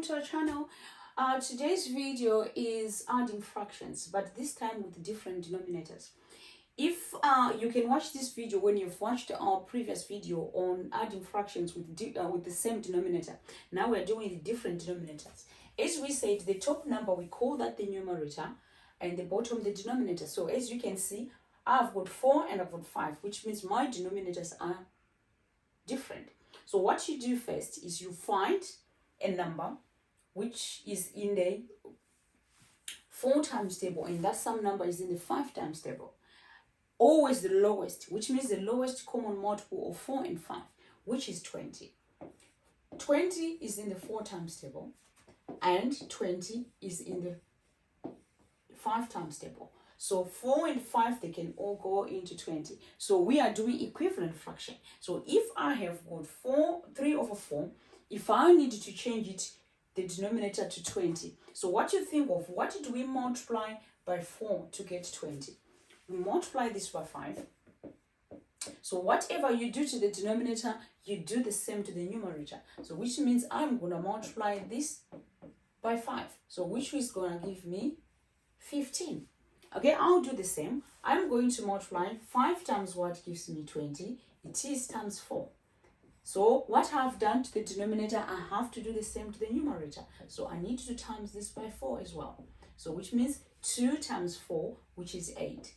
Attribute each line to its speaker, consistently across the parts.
Speaker 1: to our channel. Today's video is adding fractions, but this time with different denominators. If you can watch this video when you've watched our previous video on adding fractions with the same denominator. Now we're doing the different denominators. As we said, the top number, we call that the numerator, and the bottom the denominator. So as you can see, I've got 4 and I've got 5, which means my denominators are different. So what you do first is you find a number which is in the 4 times table, and that same number is in the 5 times table. Always the lowest, which means the lowest common multiple of 4 and 5, which is 20. 20 is in the 4 times table, and 20 is in the 5 times table. So 4 and 5, they can all go into 20. So we are doing equivalent fraction. So if I have got 3 over 4, if I needed to change it, the denominator to 20. So what you think of, what did we multiply by 4 to get 20? We multiply this by 5. So whatever you do to the denominator, you do the same to the numerator. So which means I'm going to multiply this by 5. So which is going to give me 15. Okay, I'll do the same. I'm going to multiply 5 times what gives me 20. It is times 4. So what I've done to the denominator, I have to do the same to the numerator. So I need to times this by 4 as well. So which means 2 times 4, which is 8.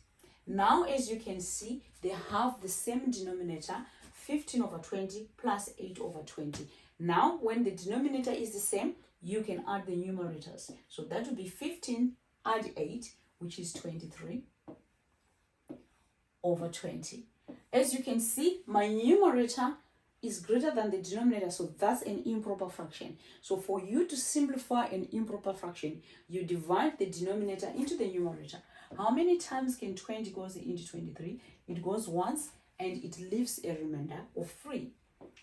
Speaker 1: Now, as you can see, they have the same denominator, 15 over 20 plus 8 over 20. Now, when the denominator is the same, you can add the numerators. So that would be 15 add 8, which is 23 over 20. As you can see, my numerator is greater than the denominator, so that's an improper fraction. So for you to simplify an improper fraction, you divide the denominator into the numerator. How many times can 20 goes into 23? It goes once, and it leaves a remainder of 3.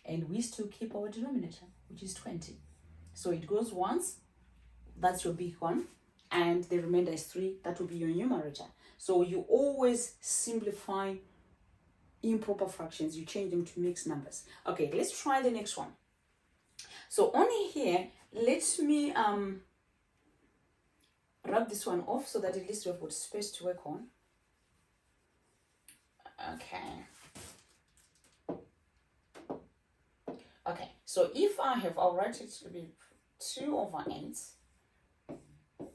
Speaker 1: And we still keep our denominator, which is 20. So it goes once, that's your big one, and the remainder is 3, that will be your numerator. So you always simplify improper fractions, you change them to mixed numbers. Okay, let's try the next one. So on here, let me rub this one off so that at least we have got space to work on. Okay, so if I have, I'll write it to be 2 over 8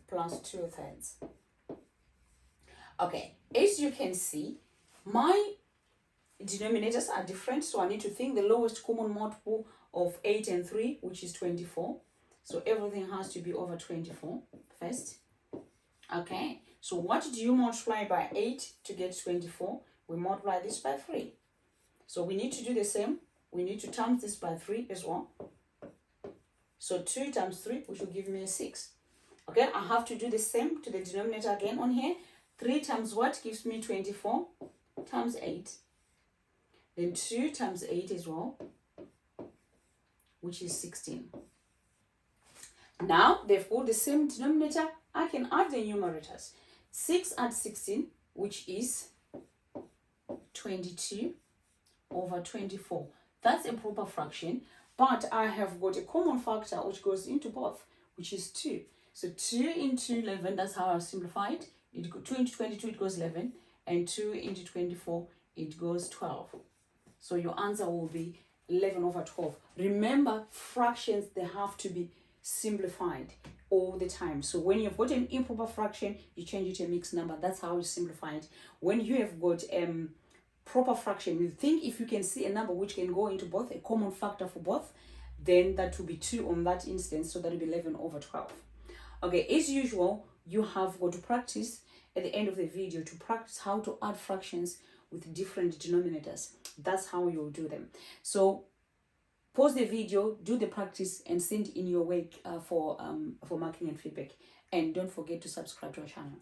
Speaker 1: plus 2/3. Okay, as you can see, my denominators are different, so I need to think the lowest common multiple of 8 and 3, which is 24. So everything has to be over 24 first. Okay, so what do you multiply by 8 to get 24? We multiply this by 3. So we need to do the same. We need to times this by 3 as well. So 2 times 3, which will give me a 6. Okay, I have to do the same to the denominator again on here. 3 times what gives me 24 times 8. Then 2 times 8 as well, which is 16. Now, they've got the same denominator. I can add the numerators. 6 add 16, which is 22 over 24. That's a proper fraction, but I have got a common factor which goes into both, which is 2. So 2 into 11, that's how I simplify it. 2 into 22, it goes 11, and 2 into 24, it goes 12. So your answer will be 11 over 12. Remember, fractions, they have to be simplified all the time. So when you've got an improper fraction, you change it to a mixed number. That's how you simplify it. When you have got proper fraction, you think if you can see a number which can go into both, a common factor for both, then that will be 2 on that instance. So that will be 11 over 12. Okay, as usual, you have got to practice at the end of the video to practice how to add fractions with different denominators. That's how you'll do them. So pause the video, do the practice, and send in your work for marking and feedback. And don't forget to subscribe to our channel.